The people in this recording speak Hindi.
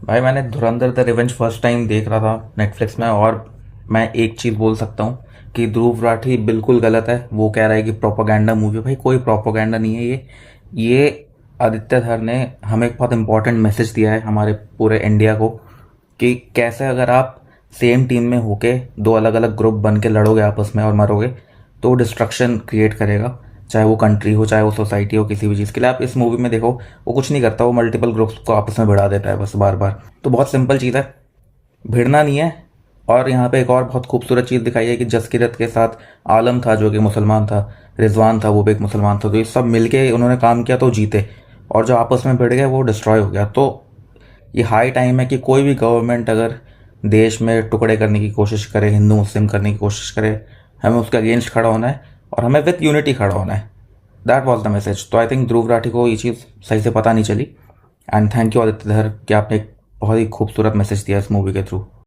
भाई मैंने धुरंधर द रिवेंज फर्स्ट टाइम देख रहा था नेटफ्लिक्स में, और मैं एक चीज़ बोल सकता हूँ कि ध्रुव राठी बिल्कुल गलत है। वो कह रहा है कि प्रोपागेंडा मूवी, भाई कोई प्रोपागेंडा नहीं है ये आदित्य धर ने हमें एक बहुत इंपॉर्टेंट मैसेज दिया है हमारे पूरे इंडिया को, कि कैसे अगर आप सेम टीम में होके दो अलग अलग ग्रुप बन के लड़ोगे आपस में और मरोगे तो वो डिस्ट्रक्शन क्रिएट करेगा, चाहे वो कंट्री हो चाहे वो सोसाइटी हो, किसी भी चीज़ के लिए। आप इस मूवी में देखो, वो कुछ नहीं करता, वो मल्टीपल ग्रुप्स को आपस में भिड़ा देता है बस बार बार। तो बहुत सिंपल चीज़ है, भिड़ना नहीं है। और यहाँ पे एक और बहुत खूबसूरत चीज़ दिखाई है कि जसकीरत के साथ आलम था जो कि मुसलमान था, रिजवान था वो भी एक मुसलमान था, तो ये सब मिलके उन्होंने काम किया तो जीते। और जो आपस में भिड़ गए वो डिस्ट्रॉय हो गया। तो ये हाई टाइम है कि कोई भी गवर्नमेंट अगर देश में टुकड़े करने की कोशिश करे, हिंदू मुस्लिम करने की कोशिश करे, हमें उसके अगेंस्ट खड़ा होना है और हमें विथ यूनिटी खड़ा होना है। That was the message. तो आई थिंक ध्रुव राठी को ये चीज़ सही से पता नहीं चली। एंड थैंक यू आदित्य धर कि आपने एक बहुत ही खूबसूरत मैसेज दिया इस मूवी के थ्रू।